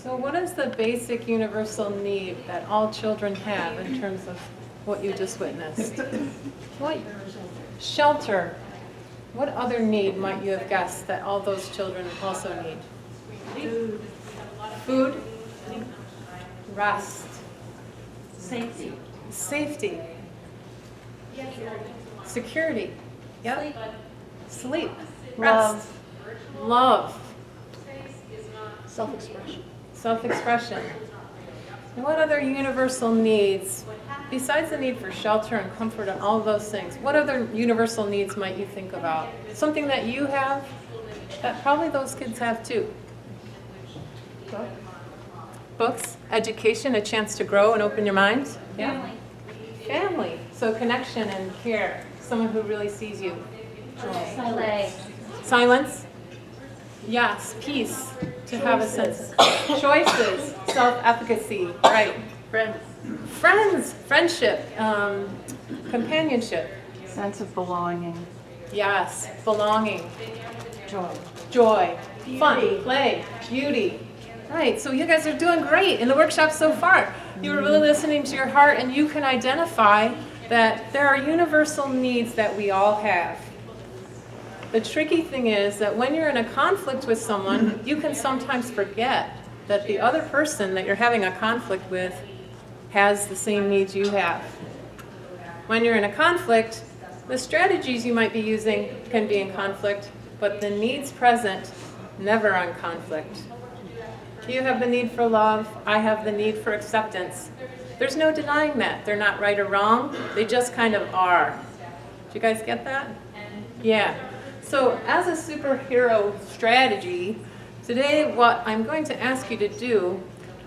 So what is the basic universal need that all children have in terms of what you just witnessed? What? Shelter. What other need might you have guessed that all those children also need? Food. Food. Rest. Safety. Safety. Security. Yep. Sleep. Rest. Love. Self-expression. Self-expression. What other universal needs, besides the need for shelter and comfort and all of those things, what other universal needs might you think about? Something that you have that probably those kids have too. Books, education, a chance to grow and open your mind. Yeah. Family. So connection and care. Someone who really sees you. Play. Silence. Yes. Peace. To have a sense. Choices. Self-efficacy. Right. Friends. Friendship. Companionship. Sense of belonging. Yes. Belonging. Joy. Joy. Fun. Play. Beauty. Right. So you guys are doing great in the workshop so far. You were really listening to your heart, and you can identify that there are universal needs that we all have. The tricky thing is that when you're in a conflict with someone, you can sometimes forget that the other person that you're having a conflict with has the same needs you have. When you're in a conflict, the strategies you might be using can be in conflict, but the needs present never are in conflict. You have the need for love, I have the need for acceptance. There's no denying that. They're not right or wrong, they just kind of are. Do you guys get that? Yeah. So as a superhero strategy, today what I'm going to ask you to do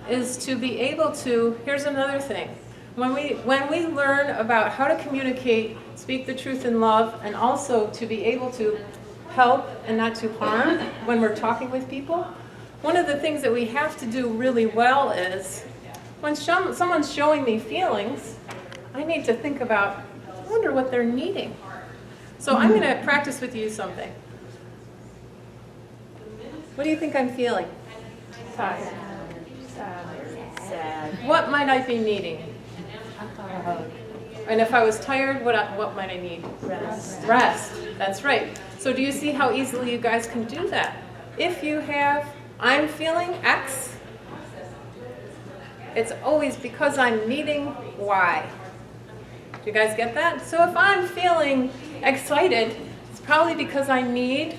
is to be able to, here's another thing. When we learn about how to communicate, speak the truth in love, and also to be able to help and not to harm when we're talking with people, one of the things that we have to do really well is, when someone's showing me feelings, I need to think about, I wonder what they're needing. So I'm going to practice with you something. What do you think I'm feeling? Tired. Sad. What might I be needing? And if I was tired, what might I need? Rest. Rest. That's right. So do you see how easily you guys can do that? If you have, I'm feeling X, it's always because I'm needing Y. Do you guys get that? So if I'm feeling excited, it's probably because I need,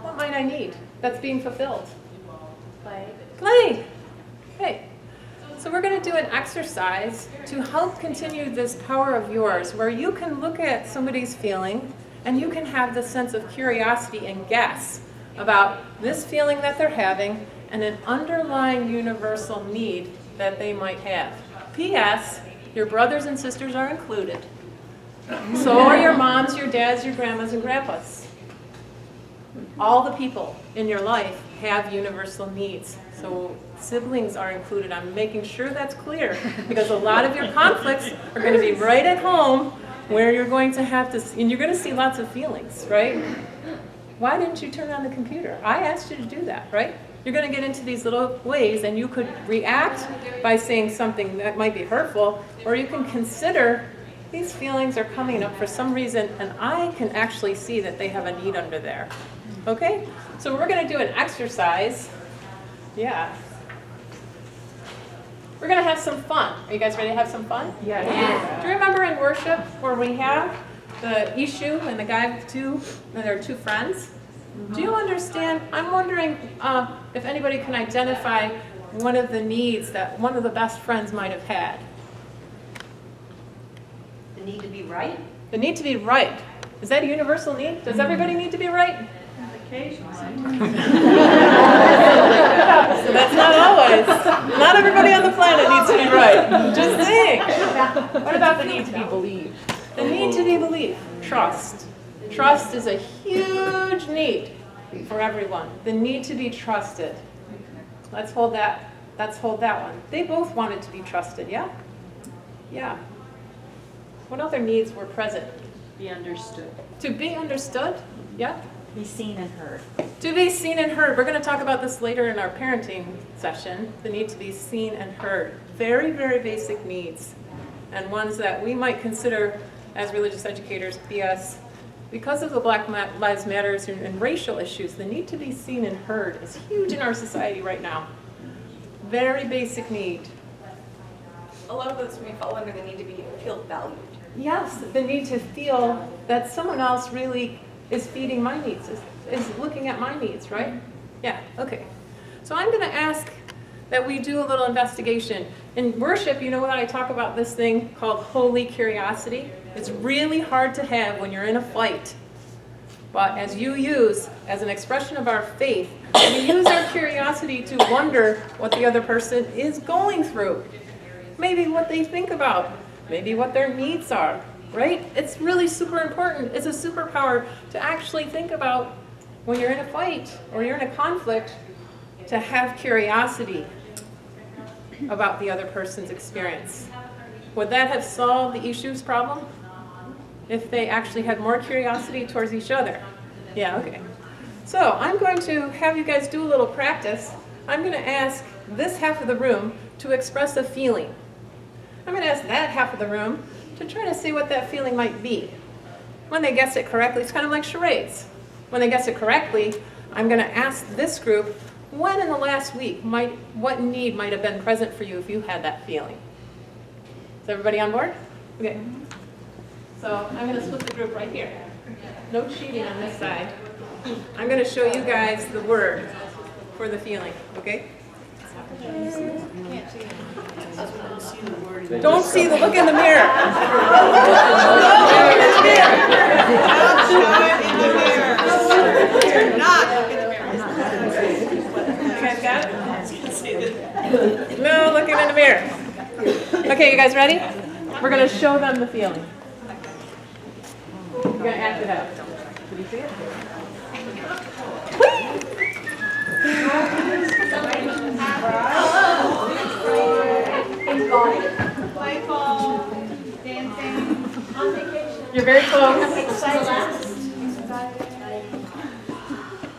what might I need that's being fulfilled? Play. Okay. So we're going to do an exercise to help continue this power of yours, where you can look at somebody's feeling and you can have the sense of curiosity and guess about this feeling that they're having and an underlying universal need that they might have. P.S. Your brothers and sisters are included. So are your moms, your dads, your grandmas, and grandpas. All the people in your life have universal needs. So siblings are included. I'm making sure that's clear, because a lot of your conflicts are going to be right at home, where you're going to have to, and you're going to see lots of feelings, right? Why didn't you turn on the computer? I asked you to do that, right? You're going to get into these little ways, and you could react by saying something that might be hurtful, or you can consider these feelings are coming up for some reason, and I can actually see that they have a need under there. Okay? So we're going to do an exercise. Yeah. We're going to have some fun. Are you guys ready to have some fun? Yeah. Do you remember in worship where we have the Ishu and the guy with two, and there are two friends? Do you understand? I'm wondering if anybody can identify one of the needs that one of the best friends might have had. The need to be right? The need to be right. Is that a universal need? Does everybody need to be right? Occasionally. So that's not always. Not everybody on the planet needs to be right. Just saying. What about the need to be believed? The need to be believed. Trust. Trust is a huge need for everyone. The need to be trusted. Let's hold that one. They both wanted to be trusted, yeah? Yeah. What other needs were present? Be understood. To be understood? Yeah? Be seen and heard. To be seen and heard. We're going to talk about this later in our parenting session, the need to be seen and heard. Very, very basic needs, and ones that we might consider as religious educators BS. Because of the Black Lives Matter and racial issues, the need to be seen and heard is huge in our society right now. Very basic need. A lot of us may fall under the need to feel valued. Yes, the need to feel that someone else really is feeding my needs, is looking at my needs, right? Yeah, okay. So I'm going to ask that we do a little investigation. In worship, you know what I talk about this thing called holy curiosity? It's really hard to have when you're in a fight. But as an expression of our faith, we use our curiosity to wonder what the other person is going through. Maybe what they think about, maybe what their needs are, right? It's really super important. It's a superpower to actually think about when you're in a fight or you're in a conflict, to have curiosity about the other person's experience. Would that have solved the issues problem if they actually had more curiosity towards each other? Yeah, okay. So I'm going to have you guys do a little practice. I'm going to ask this half of the room to express a feeling. I'm going to ask that half of the room to try to see what that feeling might be. When they guess it correctly, it's kind of like charades. When they guess it correctly, I'm going to ask this group, when in the last week, what need might have been present for you if you had that feeling? Is everybody on board? Okay. So I'm going to split the group right here. No cheating on this side. I'm going to show you guys the word for the feeling, okay? Don't see the look in the mirror. You guys got it? No looking in the mirror. Okay, you guys ready? We're going to show them the feeling. You're going to act it out. Did you see it? Playful, dancing, on vacation. You're very close.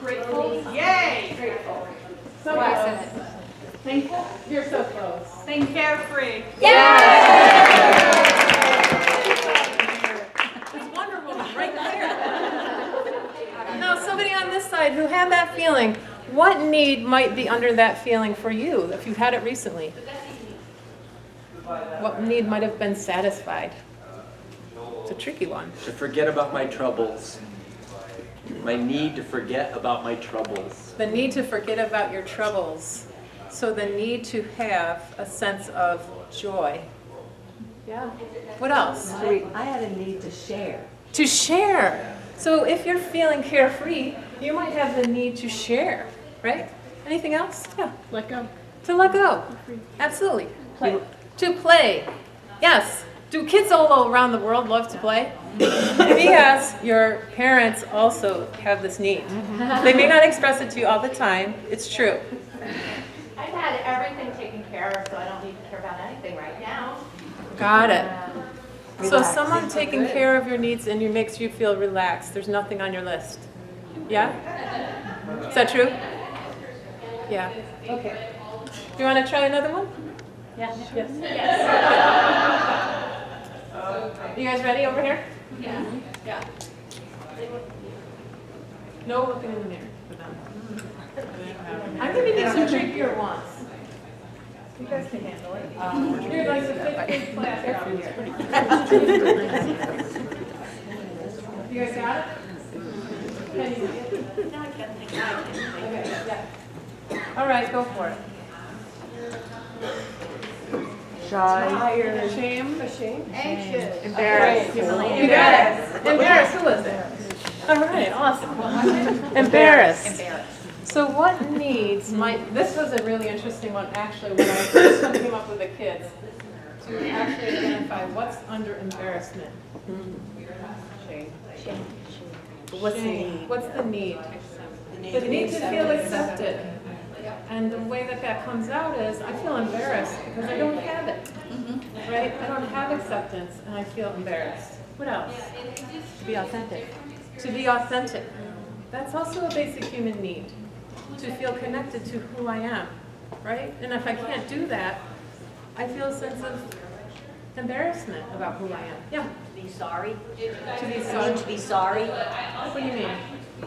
Grateful. Yay! Grateful. So close. Thankful. You're so close. Being carefree. It's wonderful, right there. Now, somebody on this side who had that feeling, what need might be under that feeling for you if you've had it recently? What need might have been satisfied? It's a tricky one. To forget about my troubles. My need to forget about my troubles. The need to forget about your troubles. So the need to have a sense of joy. Yeah. What else? I had a need to share. To share. So if you're feeling carefree, you might have the need to share, right? Anything else? Yeah. Let go. To let go. Absolutely. Play. To play. Yes. Do kids all around the world love to play? Yes, your parents also have this need. They may not express it to you all the time. It's true. I've had everything taken care of, so I don't need to care about anything right now. Got it. So someone taking care of your needs and you makes you feel relaxed. There's nothing on your list. Yeah? Is that true? Yeah. Okay. Do you want to try another one? Yeah. Yes. You guys ready over here? Yeah. No looking in the mirror for them. I'm going to do some trickier ones. You guys can handle it. You're like the fifth grade class around here. You guys got it? Can you see it? No, I can't think. Okay, yeah. All right, go for it. Shy. Shame. Ashamed. Anxious. Embarrassed. You got it. Embarrassed. Who was it? All right, awesome. Embarrassed. So what needs might, this was a really interesting one actually when I first came up with the kids, to actually identify what's under embarrassment. Shame. What's the need? What's the need? The need to feel accepted. And the way that that comes out is I feel embarrassed because I don't have it. Right? I don't have acceptance and I feel embarrassed. What else? To be authentic. To be authentic. That's also a basic human need, to feel connected to who I am, right? And if I can't do that, I feel a sense of embarrassment about who I am. Yeah, Be sorry. to be I sorry. mean, to be sorry, What do you mean?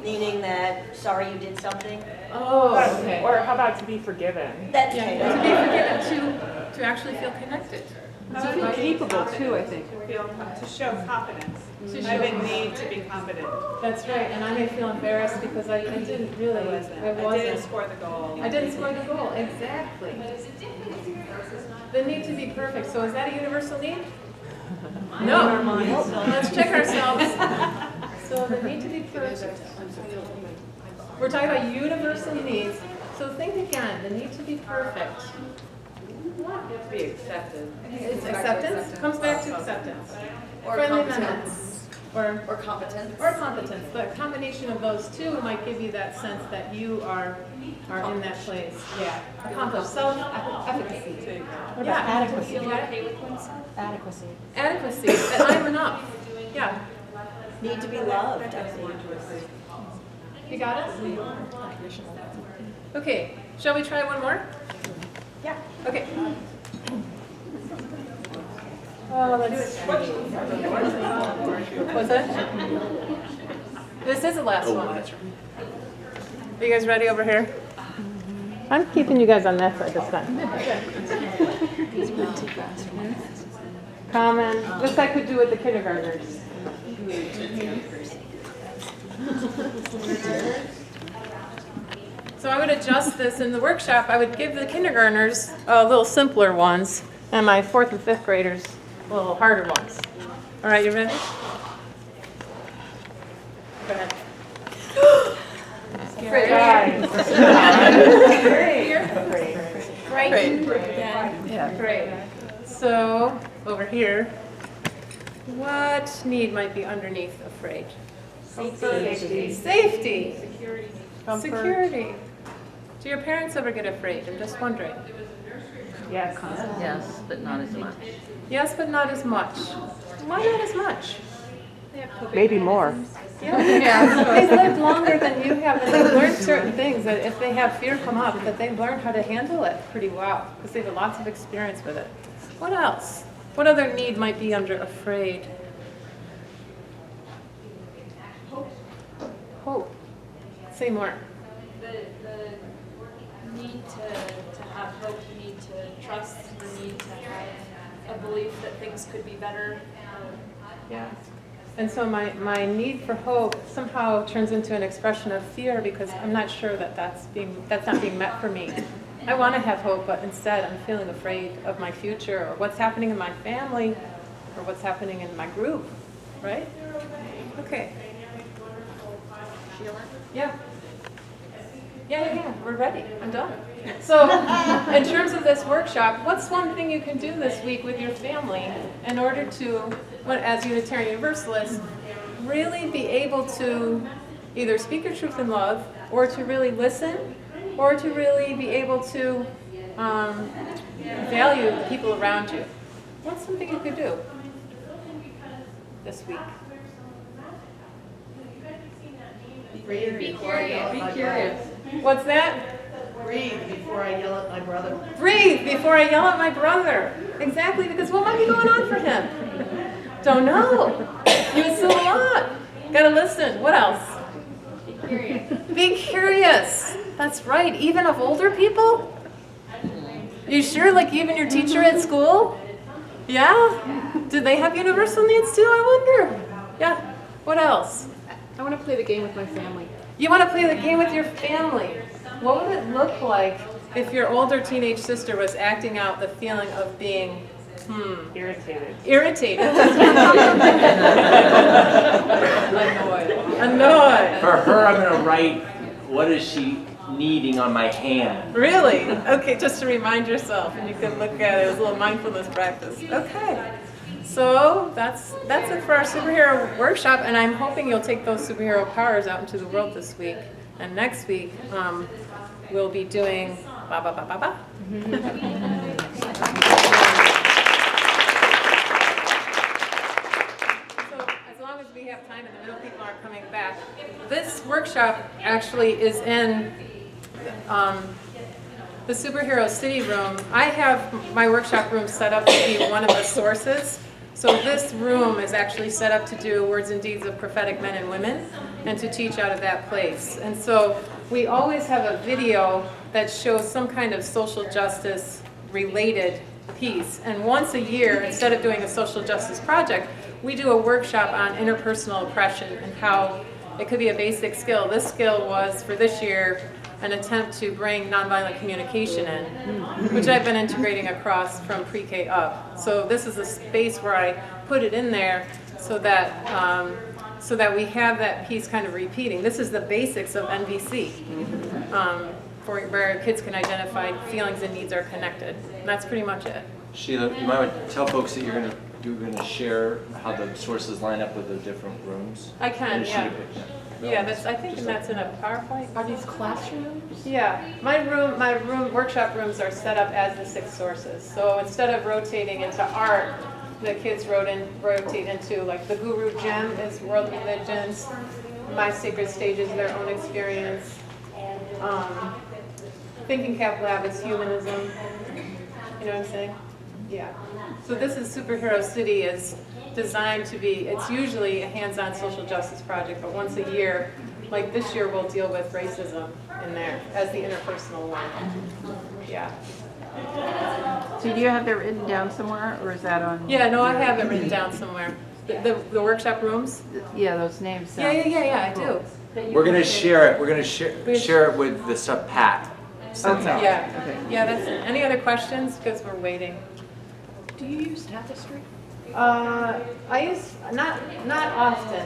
meaning that sorry you did something. Oh, okay. Or how about to be forgiven? That's Yeah, to be forgiven, to actually feel connected. To feel capable too, I think. To show confidence. To I show have a need to be confident. That's right, and I may feel embarrassed because I didn't really, I didn't score the goal. I didn't score the goal, exactly. The need to be perfect, so is that a universal need? No. Let's check ourselves. So the need to be perfect. We're talking about universal needs, so think again, the need to be perfect. Be accepted. It's acceptance, comes back to acceptance. Or Friendly competence. amendments. Or competence. Or competence, but a combination of those two might give you that sense that you are in that place. Yeah. Accomplished, self-efficacy. What about Yeah. adequacy? You got it? Adequacy. Adequacy, that I'm enough. Yeah. Need to be loved, I think. You got it? Okay, shall we try one more? Yeah. Okay. Oh, let's see. What's that? This is the last one. That's right. Are you guys ready over here? I'm keeping you guys on that side this time. Common. This I could do with the kindergartners. So I would adjust this in the workshop. I would give the kindergartners a little simpler ones, and my 4th and 5th graders a little harder ones. All right, you ready? Go ahead. Great. So over here, what need might be underneath afraid? Safety. Security. Do your parents ever get afraid? I'm just wondering. Yes. Yes, but not as much. Yes, but not as much. Why not as much? Maybe more. Yeah. They've lived longer than you have, and they've learned certain things that if they have fear come up, that they've learned how to handle it pretty well because they have lots of experience with it. What else? What other need might be under afraid? Hope. Say more. The need to have hope, the need to trust, the need to have a belief that things could be better. Yeah. And so my need for hope somehow turns into an expression of fear because I'm not sure that that's not being met for me. I want to have hope, but instead I'm feeling afraid of my future or what's happening in my family or what's happening in my group, right? Okay. Yeah. Yeah, we're ready. I'm done. So, in terms of this workshop, what's one thing you can do this week with your family in order to, as Unitarian Universalists, really be able to either speak your truth in love, or to really listen, or to really be able to value the people around you? What's something you could do this week? Be curious. What's that? Breathe before I yell at my brother. Breathe before I yell at my brother. Exactly, because what might be going on for him? Don't know. You assume a lot. Gotta listen. What else? Be curious. Be curious. That's right. Even of older people? You sure? Like even your teacher at school? Yeah? Do they have universal needs too, I wonder? Yeah. What else? I want to play the game with my family. You want to play the game with your family. What would it look like if your older teenage sister was acting out the feeling of being, Irritated. irritated? Annoyed. For her, I'm gonna write, what is she needing on my hand? Really? Okay, just to remind yourself, and you can look at it as a little mindfulness practice. Okay. So that's it for our superhero workshop, and I'm hoping you'll take those superhero powers out into the world this week. And next week, we'll be doing ba ba ba ba ba. So as long as we have time and the middle people aren't coming back, this workshop workshop actually is in the Superhero City room. I have my workshop room set up to be one of the sources. So this room is actually set up to do words and deeds of prophetic men and women and to teach out of that place. And so we always have a video that shows some kind of social justice related piece. And once a year, instead of doing a social justice project, we do a workshop on interpersonal oppression and how it could be a basic skill. This skill was, for this year, an attempt to bring nonviolent communication in, which I've been integrating across from pre-K up. So this is a space where I put it in there so that we have that piece kind of repeating. This is the basics of NVC, where kids can identify feelings and needs are connected. And that's pretty much it. Sheila, you might want to tell folks that you're going to share how the sources line up with the different rooms. I can, And yeah. No, Yeah, that's, I think that's in a PowerPoint. Are these classrooms? Yeah, my workshop rooms are set up as the 6 sources. So instead of rotating into art, the kids rotate into like the Guru Gem is world religions, My Sacred Stage is their own experience, Thinking Cap Lab is humanism. You know what I'm saying? Yeah. So this is Superhero City is designed to be, it's usually a hands-on social justice project, but once a year, like this year, we'll deal with racism in there as the interpersonal one. Yeah. So do you have that written down somewhere, or is that on? Yeah, no, I have it written down somewhere. The workshop rooms? Yeah, those names sound. Yeah, I do. We're going to share it. We're going to share it with the stuff Pat sends out. Yeah, Okay. yeah, that's it. Any other questions? Because we're waiting. Do you use tapestry? I use, not often.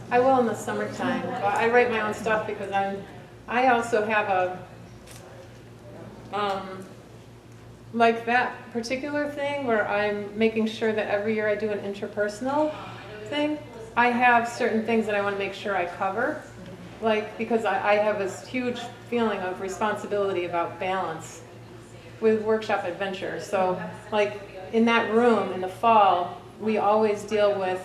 I will in the summertime, but I write my own stuff because I also have like that particular thing where I'm making sure that every year I do an interpersonal thing. I have certain things that I want to make sure I cover, like because I have this huge feeling of responsibility about balance with workshop adventure. So like in that room in the fall, we always deal with,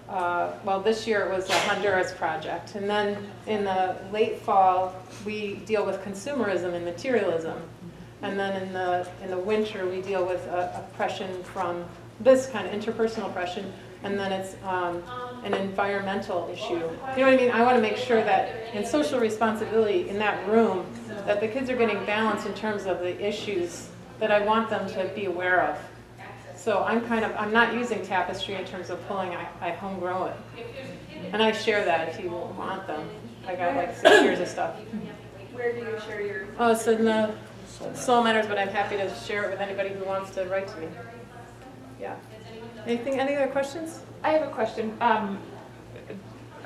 well, this year it was a Honduras project. And then in the late fall, we deal with consumerism and materialism. And then in the winter, we deal with oppression from this kind of interpersonal oppression. And then it's an environmental issue. You know what I mean? I want to make sure that in social responsibility in that room, that the kids are getting balance in terms of the issues that I want them to be aware of. So I'm not using tapestry in terms of pulling, I homegrow it. And I share that if you want them. I got like 6 years of stuff. Where do you share your? Oh, it's in the Soul Matters, but I'm happy to share it with anybody who wants to write to me. Yeah. Any other questions? I have a question.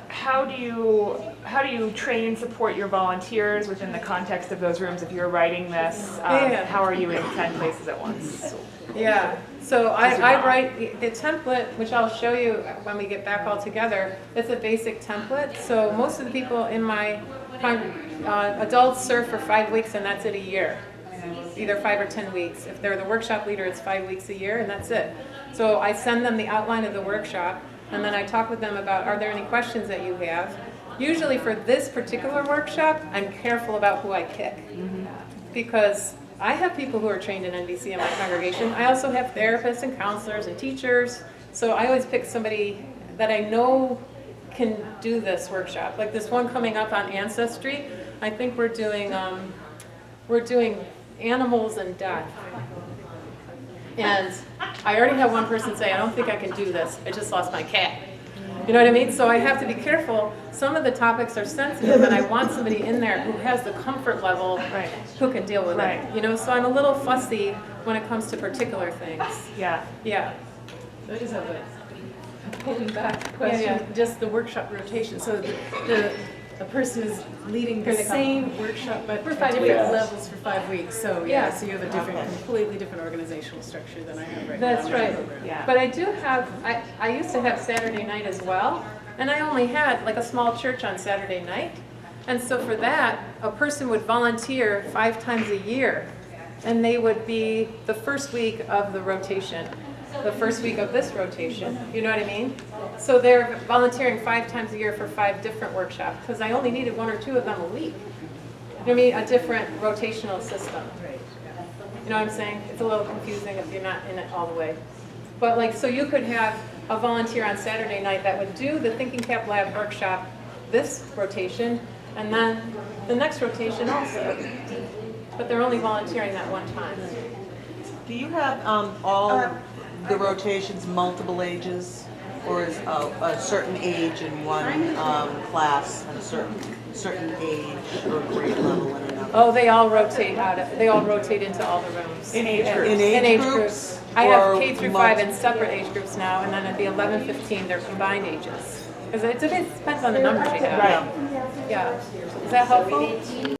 How do you train and support your volunteers within the context of those rooms if you're writing this? Yeah. How are you in 10 places at once? Yeah, so I write the template, which I'll show you when we get back all together. It's a basic template. So most of the people in my adults serve for 5 weeks and that's it a year. Either 5 or 10 weeks. If they're the workshop leader, it's 5 weeks a year and that's it. So I send them the outline of the workshop and then I talk with them about, are there any questions that you have? Usually for this particular workshop, I'm careful about who I pick. Because I have people who are trained in NVC in my congregation. I also have therapists and counselors and teachers. So I always pick somebody that I know can do this workshop. Like this one coming up on Ancestry, I think we're doing animals and death. And I already have one person say, I don't think I can do this. I just lost my cat. You know what I mean? So I have to be careful. Some of the topics are sensitive and I want somebody in there who has the comfort level who can deal with it. You know, so I'm a little fussy when it comes to particular things. Yeah. Yeah. I just have a pulling back question. Yeah. Just the workshop rotation. So the person is leading the Here they come. same workshop, but For 5 different weeks. levels for 5 weeks. So Yeah. so you have a completely different organizational structure than I have right That's now. right. Yeah. But I do have, I used to have Saturday night as well, and I only had like a small church on Saturday night. And so for that, a person would volunteer 5 times a year, and they would be the first week of the rotation. the first week of this rotation. You know what I mean? So they're volunteering 5 times a year for 5 different workshops because I only needed 1 or 2 of them a week. You know what I mean? A different rotational system. You know what I'm saying? It's a little confusing if you're not in it all the way. But like, so you could have a volunteer on Saturday night that would do the Thinking Cap Lab workshop this rotation, and then the next rotation also. But they're only volunteering that one time. Do you have all the rotations multiple ages, or is a certain age in one class and a certain age or grade level in another? Oh, they all rotate they all rotate into all the rooms. In age groups. In age groups? I have or K through 5 in separate age groups now, and then at the 11, 15, they're combined ages. Because it depends on the numbers you have. Right. Yeah. Is that helpful?